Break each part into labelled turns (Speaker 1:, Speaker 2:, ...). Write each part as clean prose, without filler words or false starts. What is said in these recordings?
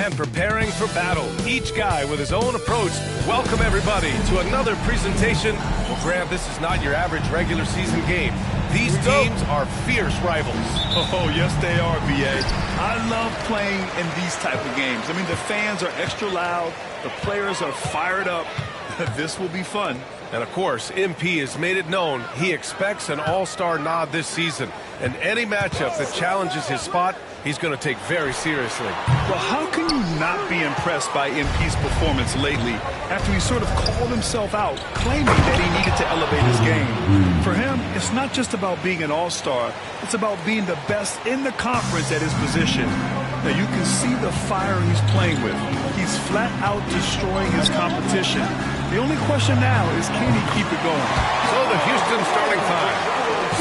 Speaker 1: and preparing for battle. Each guy with his own approach. Welcome, everybody, to another presentation. Well, Graham, this is not your average regular season game. These teams are fierce rivals.
Speaker 2: Oh, yes, they are, B.A. I love playing in these type of games. I mean, the fans are extra loud. The players are fired up. This will be fun.
Speaker 1: And, of course, MP has made it known he expects an all-star nod this season. And any matchup that challenges his spot, he's going to take very seriously.
Speaker 2: Well, how can you not be impressed by MP's performance lately after he sort of called himself out, claiming that he needed to elevate his game? For him, it's not just about being an all-star. It's about being the best in the conference at his position. Now, you can see the fire he's playing with. He's flat out destroying his competition. The only question now is, can he keep it going?
Speaker 1: So the Houston starting five.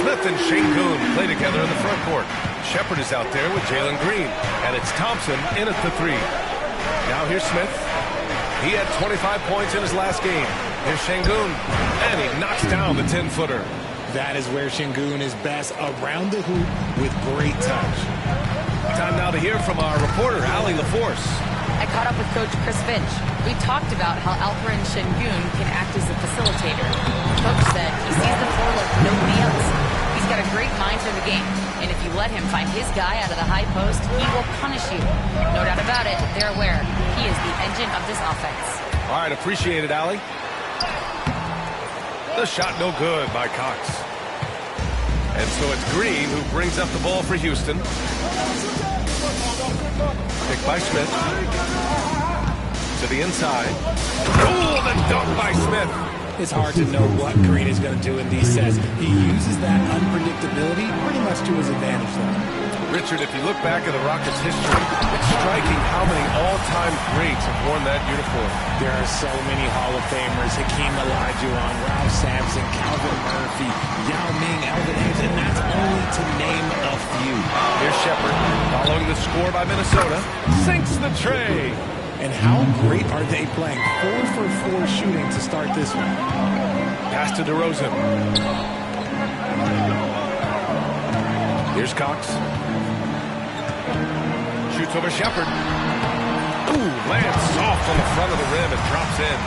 Speaker 1: Smith and Şengün play together in the front court. Shepard is out there with Jalen Green. And it's Thompson in at the three. Now here's Smith. He had 25 points in his last game. Here's Şengün. And he knocks down the 10-footer.
Speaker 3: That is where Şengün is best, around the hoop with great touch.
Speaker 1: Time now to hear from our reporter, Allie LaForce.
Speaker 4: I caught up with Coach Chris Finch. We talked about how Alperen Şengün can act as a facilitator. Coach said he sees the floor like nobody else. He's got a great mind for the game, and if you let him find his guy out of the high post, he will punish you. No doubt about it, they're aware. He is the engine of this offense.
Speaker 1: All right, appreciate it, Allie. The shot no good by Cox. And so it's Green who brings up the ball for Houston. Picked by Smith. To the inside. Oh, the dunk by Smith.
Speaker 3: It's hard to know what Green is going to do in these sets. He uses that unpredictability pretty much to his advantage, though.
Speaker 1: Richard, if you look back at the Rockets' history, it's striking how many all-time greats have worn that uniform.
Speaker 3: There are so many Hall of Famers: Hakeem Olajuwon, Ralph Sampson, Calvin Murphy, Yao Ming, Elvin Hayes, and that's only to name a few.
Speaker 1: Here's Shepard, following the score by Minnesota, sinks the tray.
Speaker 3: And how great are they playing? 4 for 4 shooting to start this one.
Speaker 1: Pass to DeRozan. Here's Cox. Shoots over Shepard. Ooh, lands soft on the front of the rim and drops in.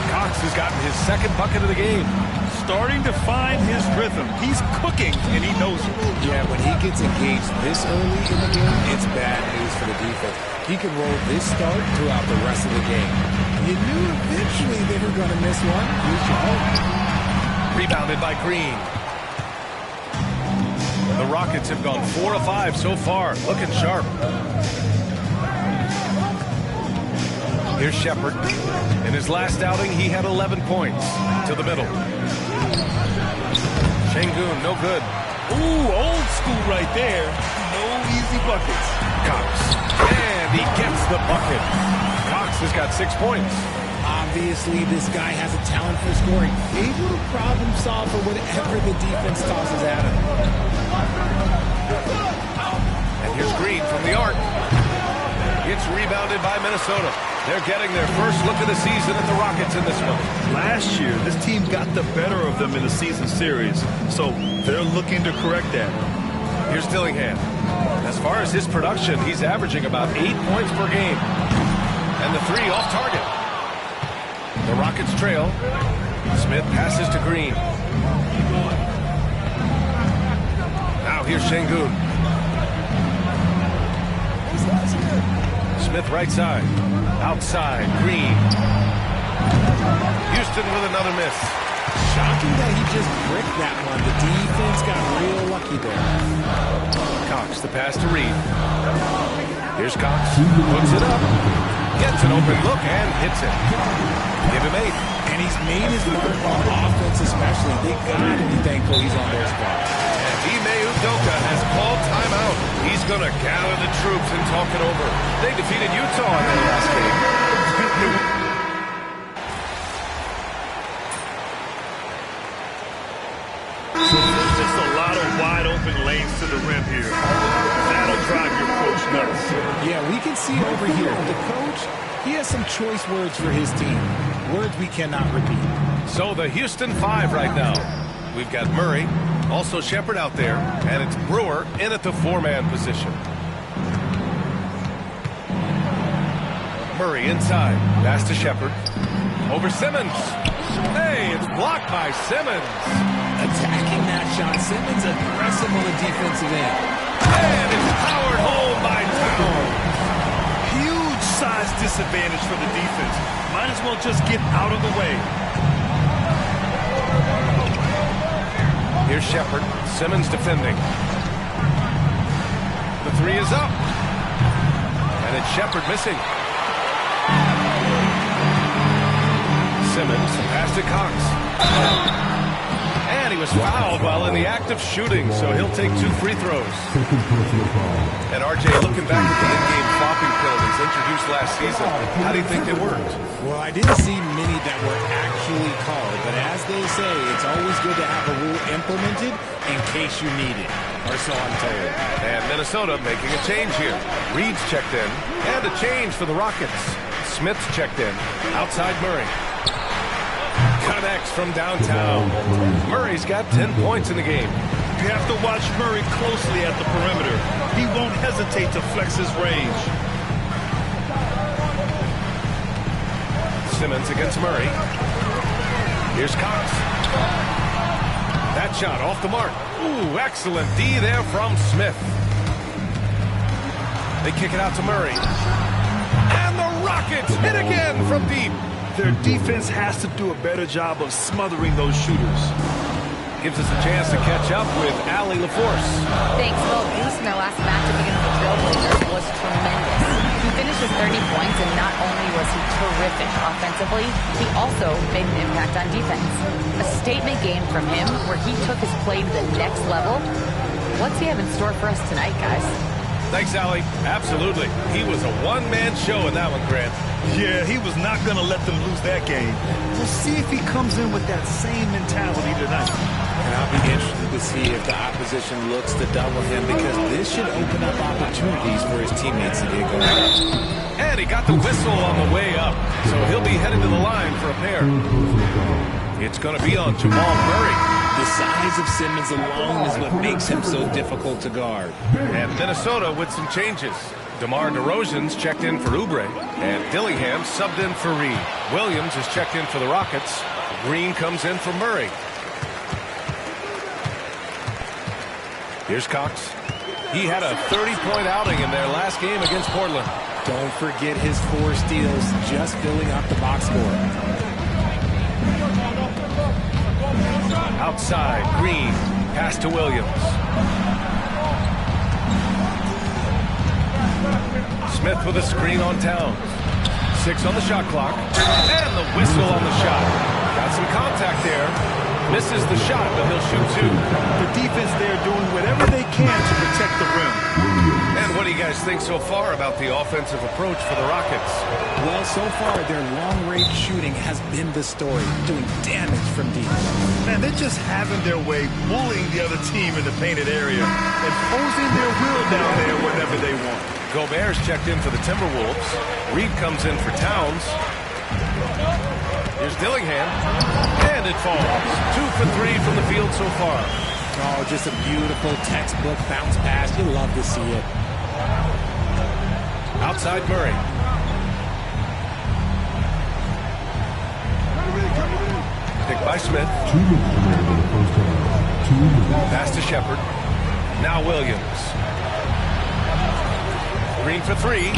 Speaker 1: Cox has gotten his second bucket of the game.
Speaker 2: Starting to find his rhythm. He's cooking, and he knows it.
Speaker 3: Yeah, when he gets engaged this early in the game, it's bad news for the defense. He can roll this start throughout the rest of the game. You knew eventually they were going to miss one. Here's your hope.
Speaker 1: Rebounded by Green. The Rockets have gone 4 of 5 so far, looking sharp. Here's Shepard. In his last outing, he had 11 points. To the middle. Şengün, no good.
Speaker 2: Ooh, old school right there. No easy buckets.
Speaker 1: Cox. And he gets the bucket. Cox has got 6 points.
Speaker 3: Obviously, this guy has a talent for scoring. Able to problem solve for whatever the defense tosses at him.
Speaker 1: And here's Green from the arc. It's rebounded by Minnesota. They're getting their first look of the season at the Rockets in this one.
Speaker 2: Last year, this team got the better of them in the season series, so they're looking to correct that.
Speaker 1: Here's Dillingham. As far as his production, he's averaging about 8 points per game. And the three off target. The Rockets trail. Smith passes to Green. Now here's Şengün. Smith right side. Outside, Green. Houston with another miss.
Speaker 3: Shocking that he just bricked that one. The defense got real lucky there.
Speaker 1: Cox, the pass to Reed. Here's Cox. Puts it up. Gets an open look and hits it. Give him 8.
Speaker 3: And he's made his mark on offense especially. They got to be thankful he's on their spot.
Speaker 1: And Ime Udoka has called timeout. He's going to gather the troops and talk it over. They defeated Utah in their last game.
Speaker 2: So there's just a lot of wide open lanes to the rim here. That'll drive your coach nuts.
Speaker 3: Yeah, we can see it over here. The coach, he has some choice words for his team. Words we cannot repeat.
Speaker 1: So the Houston 5 right now. We've got Murray, also Shepard out there, and it's Brewer in at the 4-man position. Murray inside. Pass to Shepard. Over Simmons. Hey, it's blocked by Simmons.
Speaker 3: Attacking that shot. Simmons aggressive on the defensive end.
Speaker 1: And it's powered home by Towns.
Speaker 2: Huge size disadvantage for the defense. Might as well just get out of the way.
Speaker 1: Here's Shepard. Simmons defending. The three is up. And it's Shepard missing. Simmons, pass to Cox. And he was fouled while in the act of shooting, so he'll take 2 free throws. And RJ, looking back at the in-game flopping penalties introduced last season, how do you think they worked?
Speaker 3: Well, I didn't see many that were actually called, but as they say, it's always good to have a rule implemented in case you need it, or so I'm told.
Speaker 1: And Minnesota making a change here. Reed's checked in, and a change for the Rockets. Smith's checked in, outside Murray. Connects from downtown. Murray's got 10 points in the game.
Speaker 2: You have to watch Murray closely at the perimeter. He won't hesitate to flex his range.
Speaker 1: Simmons against Murray. Here's Cox. That shot off the mark. Ooh, excellent D there from Smith. They kick it out to Murray. And the Rockets hit again from deep.
Speaker 2: Their defense has to do a better job of smothering those shooters.
Speaker 1: Gives us a chance to catch up with Allie LaForce.
Speaker 4: Thanks. Well, Goose in their last matchup against the Trailblazers was tremendous. He finished with 30 points, and not only was he terrific offensively, he also made an impact on defense. A statement game from him where he took his play to the next level. What's he have in store for us tonight, guys?
Speaker 1: Thanks, Allie. Absolutely. He was a one-man show in that one, Grant.
Speaker 2: Yeah, he was not going to let them lose that game. We'll see if he comes in with that same mentality tonight.
Speaker 3: And I'll be interested to see if the opposition looks to double him, because this should open up opportunities for his teammates to get going.
Speaker 1: And he got the whistle on the way up, so he'll be headed to the line for a pair. It's going to be on Jamal Murray.
Speaker 3: The size of Simmons alone is what makes him so difficult to guard.
Speaker 1: And Minnesota with some changes. DeMar DeRozan's checked in for Oubre, and Dillingham subbed in for Reed. Williams is checked in for the Rockets. Green comes in for Murray. Here's Cox. He had a 30-point outing in their last game against Portland.
Speaker 3: Don't forget his 4 steals, just filling up the box score.
Speaker 1: Outside, Green. Pass to Williams. Smith with a screen on Towns. 6 on the shot clock. And the whistle on the shot. Got some contact there. Misses the shot, but he'll shoot 2.
Speaker 2: The defense there doing whatever they can to protect the rim.
Speaker 1: And what do you guys think so far about the offensive approach for the Rockets?
Speaker 3: Well, so far, their long-range shooting has been the story, doing damage from deep.
Speaker 2: Man, they're just having their way, bullying the other team in the painted area, imposing their will down there whenever they want.
Speaker 1: Gobert's checked in for the Timberwolves. Reed comes in for Towns. Here's Dillingham. And it falls. 2 for 3 from the field so far.
Speaker 3: Oh, just a beautiful textbook bounce pass. You love to see it.
Speaker 1: Outside Murray. Picked by Smith. Pass to Shepard. Now Williams. Green for 3.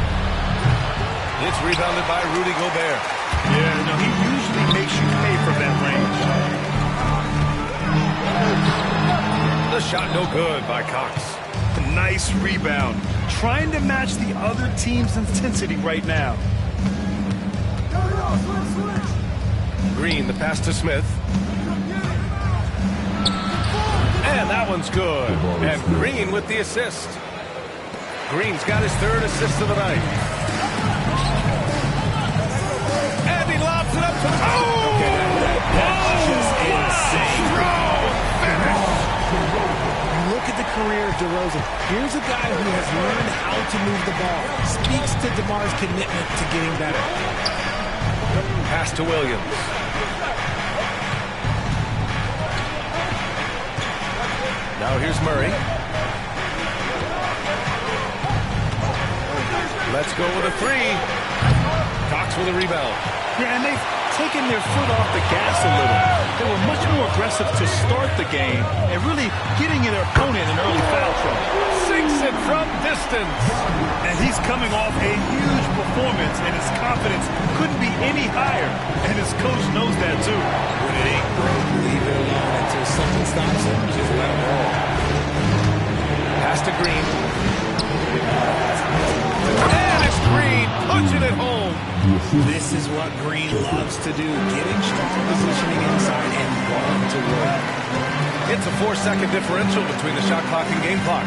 Speaker 1: It's rebounded by Rudy Gobert.
Speaker 2: Yeah, no, he usually makes you pay from that range.
Speaker 1: The shot no good by Cox.
Speaker 2: Nice rebound. Trying to match the other team's intensity right now.
Speaker 1: Green, the pass to Smith. And that one's good. And Green with the assist. Green's got his 3rd assist of the night. And he lobs it up to... Oh!
Speaker 3: That's just insane.
Speaker 1: Finish.
Speaker 3: Look at the career of DeRozan. Here's a guy who has learned how to move the ball. Speaks to DeMar's commitment to getting better.
Speaker 1: Pass to Williams. Now here's Murray. Let's go with a 3. Cox with a rebound.
Speaker 2: Yeah, and they've taken their foot off the gas a little. They were much more aggressive to start the game and really getting their opponent in early foul trouble.
Speaker 1: Sinks it from distance.
Speaker 2: And he's coming off a huge performance, and his confidence couldn't be any higher. And his coach knows that, too.
Speaker 3: When it ain't broke, leave it alone until something stops him. Just let him roll.
Speaker 1: Pass to Green. And it's Green punching it home.
Speaker 3: This is what Green loves to do, getting strong positioning inside and going to work.
Speaker 1: It's a 4-second differential between the shot clock and game clock.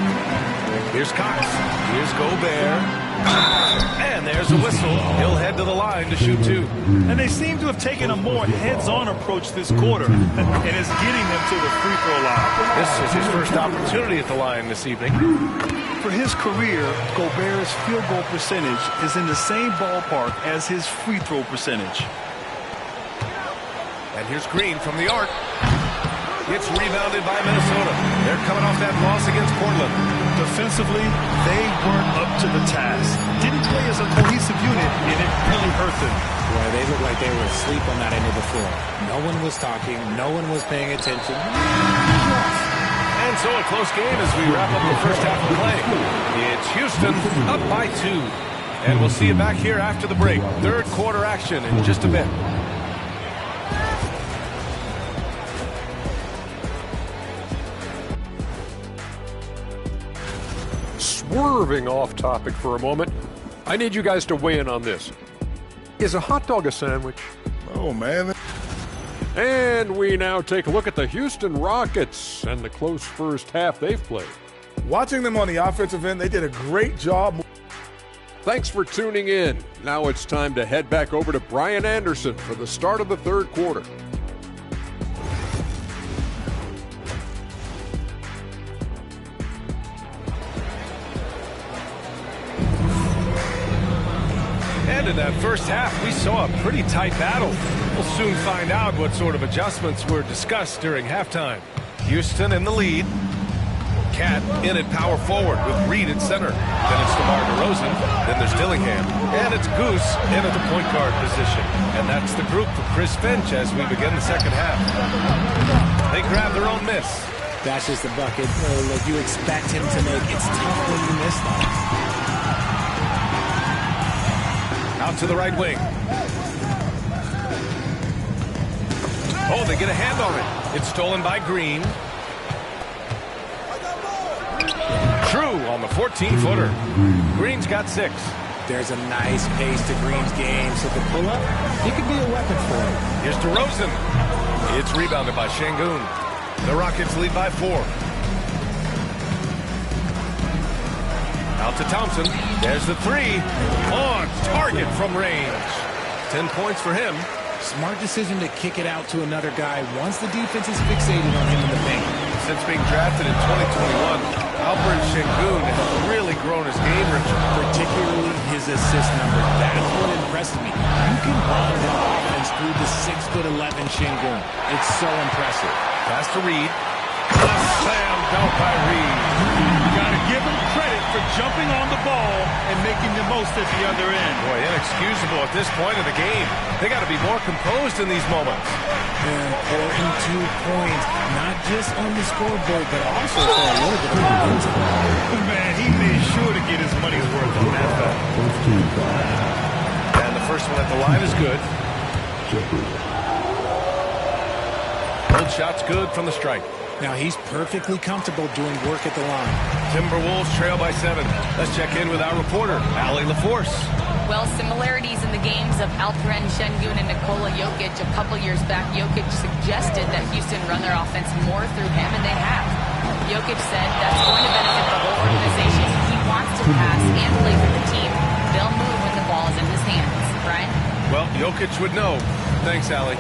Speaker 1: Here's Cox. Here's Gobert. And there's a whistle. He'll head to the line to shoot two.
Speaker 2: And they seem to have taken a more heads-on approach this quarter, and it's getting them to the free throw line.
Speaker 1: This is his first opportunity at the line this evening.
Speaker 2: For his career, Gobert's field goal percentage is in the same ballpark as his free throw percentage.
Speaker 1: And here's Green from the arc. It's rebounded by Minnesota. They're coming off that loss against Portland.
Speaker 2: Defensively, they weren't up to the task. Didn't play as a cohesive unit, and it really hurt them.
Speaker 3: Boy, they looked like they were asleep on that end of the floor. No one was talking. No one was paying attention.
Speaker 1: And so a close game as we wrap up the first half of play. It's Houston up by 2. And we'll see you back here after the break. Third quarter action in just a bit.
Speaker 5: Swerving off topic for a moment, I need you guys to weigh in on this. Is a hot dog a sandwich?
Speaker 6: Oh, man.
Speaker 5: And we now take a look at the Houston Rockets and the close first half they've played.
Speaker 6: Watching them on the offensive end, they did a great job.
Speaker 5: Thanks for tuning in. Now it's time to head back over to Brian Anderson for the start of the third quarter.
Speaker 1: And in that first half, we saw a pretty tight battle. We'll soon find out what sort of adjustments were discussed during halftime. Houston in the lead. Cat in at power forward with Reed at center. Then it's DeMar DeRozan. Then there's Dillingham. And it's Goose in at the point guard position. And that's the group for Chris Finch as we begin the second half. They grab their own miss.
Speaker 3: That's just a bucket like you expect him to make. It's tough when you miss that.
Speaker 1: Out to the right wing. Oh, they get a hand on it. It's stolen by Green. True on the 14-footer. Green's got 6.
Speaker 3: There's a nice pace to Green's game, so the pull-up, he could be a weapon for him.
Speaker 1: Here's DeRozan. It's rebounded by Şengün. The Rockets lead by 4. Out to Thompson. There's the 3. On target from range. 10 points for him.
Speaker 3: Smart decision to kick it out to another guy once the defense is fixated on him in the paint.
Speaker 1: Since being drafted in 2021, Alperen Şengün has really grown his game, Richard.
Speaker 3: Particularly his assist number. That's what impressed me. You can run an offense through the 6'11" Şengün. It's so impressive.
Speaker 1: Pass to Reed. A slam dunk by Reed.
Speaker 2: Gotta give him credit for jumping on the ball and making the most at the other end.
Speaker 1: Boy, inexcusable at this point of the game. They got to be more composed in these moments.
Speaker 3: Important 2 points, not just on the scoreboard, but also for a little bit of momentum.
Speaker 2: Man, he made sure to get his money's worth on that foul.
Speaker 1: And the first one at the line is good. Old shot's good from the strike.
Speaker 3: Now he's perfectly comfortable doing work at the line.
Speaker 1: Timberwolves trail by 7. Let's check in with our reporter, Allie LaForce.
Speaker 4: Well, similarities in the games of Alperen Şengün and Nikola Jokic. A couple years back, Jokic suggested that Houston run their offense more through him, and they have. Jokic said that's going to benefit the whole organization. He wants to pass and play for the team. They'll move when the ball is in his hands. Brian?
Speaker 1: Well, Jokic would know. Thanks, Allie.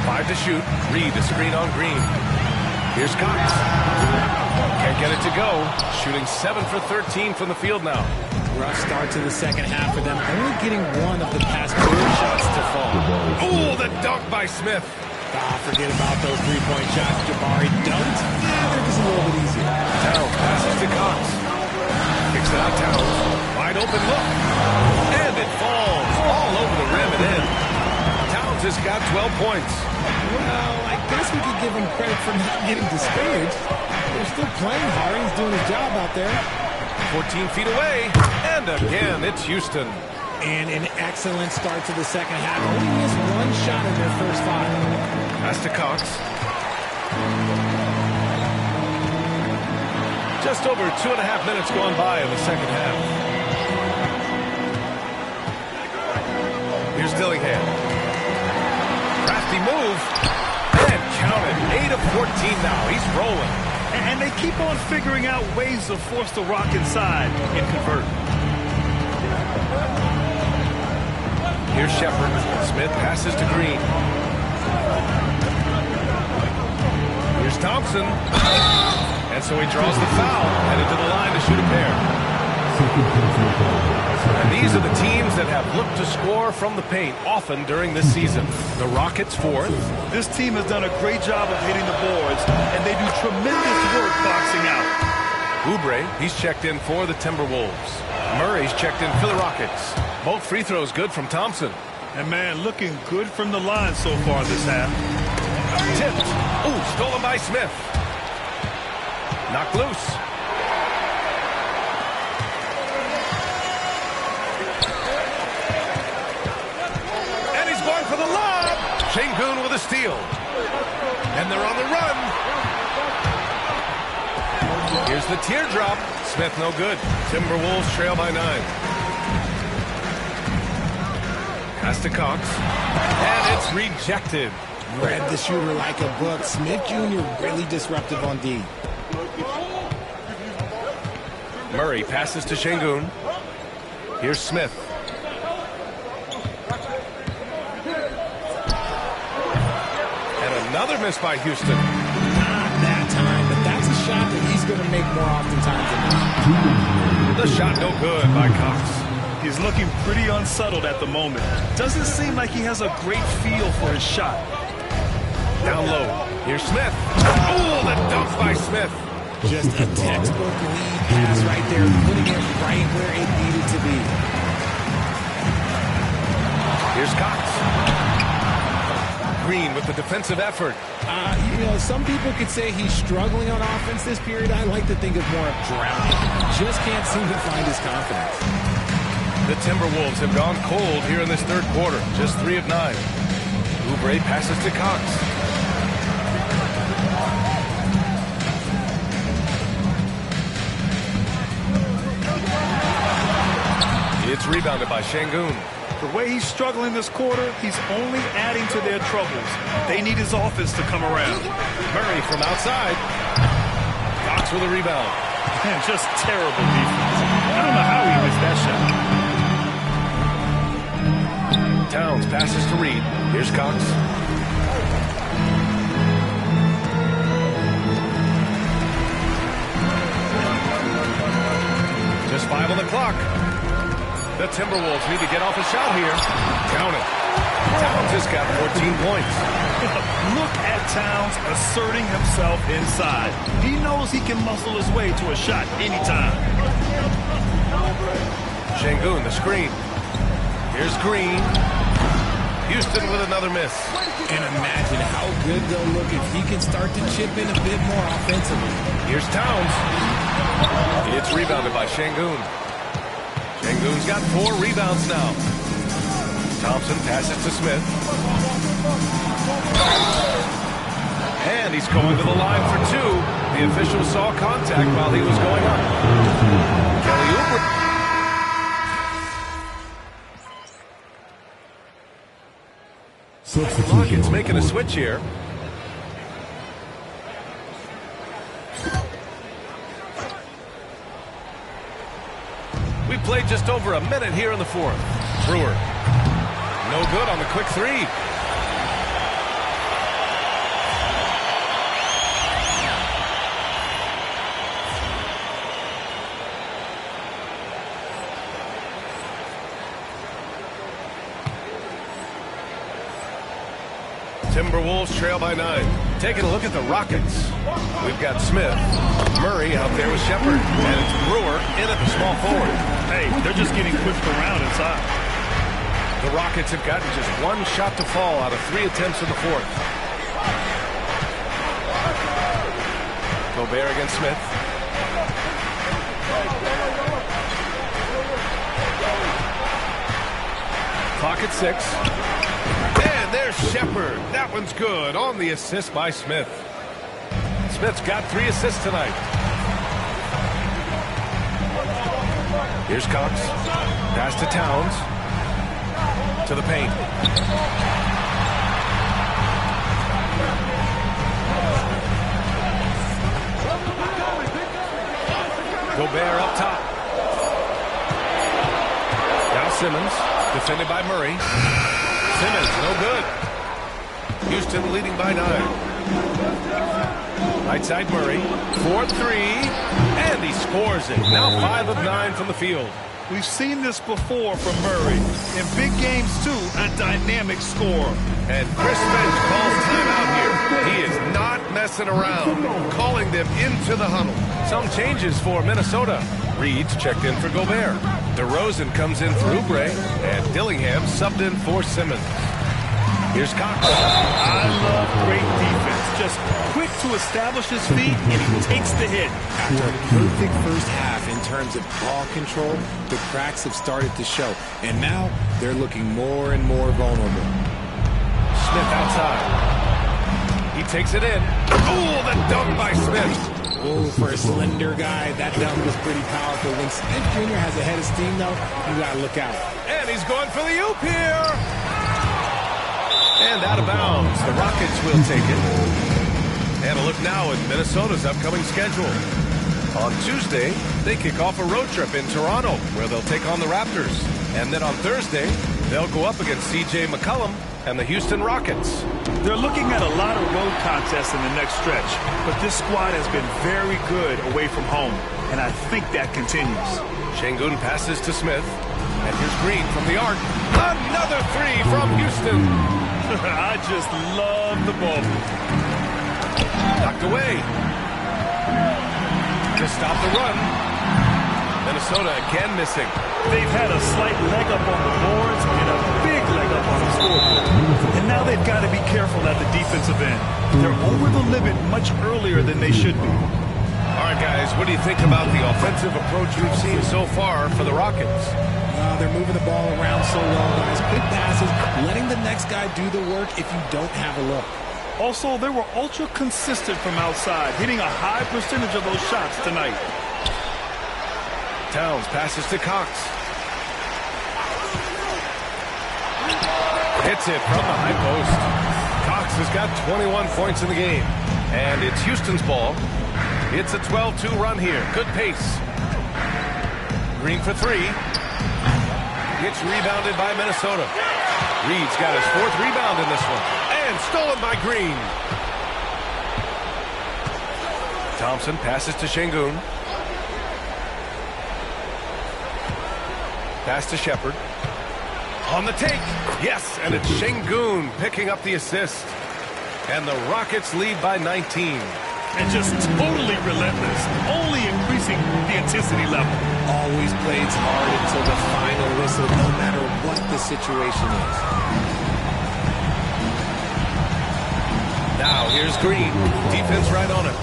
Speaker 1: 5 to shoot. Reed the screen on Green. Here's Cox. Can't get it to go. Shooting 7 for 13 from the field now.
Speaker 3: Rough start to the second half for them. Only getting one of the past 4 shots to fall.
Speaker 1: Oh, the dunk by Smith.
Speaker 3: Forget about those 3-point shots. Jabari dunked. They're just a little bit easier.
Speaker 1: Towns passes to Cox. Kicks it out Towns. Wide open look. got 12 points.
Speaker 3: Well, I guess we could give him credit for not getting discouraged. They're still playing hard. He's doing his job out there.
Speaker 1: 14 feet away. And again, it's Houston.
Speaker 3: And an excellent start to the second half. Only missed one shot in their first 5.
Speaker 1: Pass to Cox. Just over 2.5 minutes gone by in the second half. Here's Dillingham. Crafty move. And count it. 8 of 14 now. He's rolling.
Speaker 2: And they keep on figuring out ways to force the rock inside and convert.
Speaker 1: Here's Shepard. Smith passes to Green. Here's Thompson. And so he draws the foul. Headed to the line to shoot a pair. And these are the teams that have looked to score from the paint often during this season. The Rockets 4th.
Speaker 2: This team has done a great job of hitting the boards, and they do tremendous work boxing out.
Speaker 1: Oubre, he's checked in for the Timberwolves. Murray's checked in for the Rockets. Both free throws good from Thompson.
Speaker 2: And, man, looking good from the line so far this half.
Speaker 1: Tipped. Ooh, stolen by Smith. Knocked loose. And he's going for the lob. Şengün with a steal. And they're on the run. Here's the teardrop. Smith no good. Timberwolves trail by 9. Pass to Cox. And it's rejected.
Speaker 3: Read the shooter like a book. Smith Jr. really disruptive on D.
Speaker 1: Murray passes to Şengün. Here's Smith. And another miss by Houston.
Speaker 3: Not that time, but that's a shot that he's going to make more oftentimes than not.
Speaker 1: The shot no good by Cox.
Speaker 2: He's looking pretty unsettled at the moment. Doesn't seem like he has a great feel for his shot.
Speaker 1: Down low. Here's Smith. Oh, the dunk by Smith.
Speaker 3: Just a textbook lead pass right there, putting it right where it needed to be.
Speaker 1: Here's Cox. Green with the defensive effort.
Speaker 3: Some people could say he's struggling on offense this period. I like to think of more of drowning. Just can't seem to find his confidence.
Speaker 1: The Timberwolves have gone cold here in this third quarter. Just 3 of 9. Oubre passes to Cox. It's rebounded by Şengün.
Speaker 2: The way he's struggling this quarter, he's only adding to their troubles. They need his offense to come around.
Speaker 1: Murray from outside. Cox with a rebound.
Speaker 2: Man, just terrible defense. I don't know how he missed that shot.
Speaker 1: Towns passes to Reed. Here's Cox. Just 5 on the clock. The Timberwolves need to get off a shot here. Count it. Towns has got 14 points.
Speaker 2: Look at Towns asserting himself inside. He knows he can muscle his way to a shot anytime.
Speaker 1: Şengün, the screen. Here's Green. Houston with another miss.
Speaker 3: And imagine how good they'll look if he can start to chip in a bit more offensively.
Speaker 1: Here's Towns. It's rebounded by Şengün. Şengün's got 4 rebounds now. Thompson passes to Smith. And he's going to the line for 2. The official saw contact while he was going up. Kelly Oubre. Rockets making a switch here. We played just over a minute here in the 4th. Brewer. No good on the quick 3. Timberwolves trail by 9. Taking a look at the Rockets. We've got Smith. Murray out there with Shepard. And it's Brewer in at the small forward.
Speaker 2: Hey, they're just getting pushed around inside.
Speaker 1: The Rockets have gotten just one shot to fall out of 3 attempts in the fourth. Gobert against Smith. Clock at 6. And there's Shepard. That one's good on the assist by Smith. Smith's got 3 assists tonight. Here's Cox. Pass to Towns. To the paint. Gobert up top. Now Simmons. Defended by Murray. Simmons, no good. Houston leading by 9. Right side Murray. 4-3. And he scores it. Now 5 of 9 from the field.
Speaker 2: We've seen this before from Murray. In big games, too, a dynamic scorer.
Speaker 1: And Chris Finch calls timeout here. He is not messing around. Calling them into the huddle. Some changes for Minnesota. Reed's checked in for Gobert. DeRozan comes in for Oubre. And Dillingham subbed in for Simmons. Here's Cox.
Speaker 2: I love great defense. Just quick to establish his feet, and he takes the hit.
Speaker 3: After a perfect first half in terms of ball control, the cracks have started to show. And now they're looking more and more vulnerable.
Speaker 1: Smith outside. He takes it in. Oh, the dunk by Smith.
Speaker 3: Oh, for a slender guy, that dunk was pretty powerful. When Smith Jr. has a head of steam, though, you got to look out.
Speaker 1: And he's going for the oop here. And out of bounds. The Rockets will take it. And a look now at Minnesota's upcoming schedule. On Tuesday, they kick off a road trip in Toronto, where they'll take on the Raptors. And then on Thursday, they'll go up against C.J. McCollum and the Houston Rockets.
Speaker 2: They're looking at a lot of road contests in the next stretch, but this squad has been very good away from home, and I think that continues.
Speaker 1: Şengün passes to Smith. And here's Green from the arc. Another 3 from Houston.
Speaker 2: I just love the ball.
Speaker 1: Knocked away. To stop the run. Minnesota again missing.
Speaker 2: They've had a slight leg up on the boards and a big leg up on the scoreboard. And now they've got to be careful at the defensive end. They're over the limit much earlier than they should be.
Speaker 1: All right, guys, what do you think about the offensive approach we've seen so far for the Rockets?
Speaker 3: They're moving the ball around so well, guys. Quick passes, letting the next guy do the work if you don't have a look.
Speaker 2: Also, they were ultra consistent from outside, hitting a high percentage of those shots tonight.
Speaker 1: Towns passes to Cox. Hits it from the high post. Cox has got 21 points in the game. And it's Houston's ball. It's a 12-2 run here. Good pace. Green for 3. It's rebounded by Minnesota. Reed's got his 4th rebound in this one. And stolen by Green. Thompson passes to Şengün. Pass to Shepard. On the take. Yes, and it's Şengün picking up the assist. And the Rockets lead by 19.
Speaker 2: And just totally relentless, only increasing the intensity level.
Speaker 3: Always plays hard until the final whistle, no matter what the situation is.
Speaker 1: Now here's Green. Defense right on it.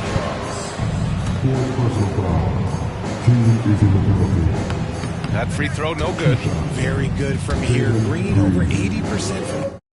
Speaker 1: That free throw, no good.
Speaker 3: Very good from here. Green over 80% from...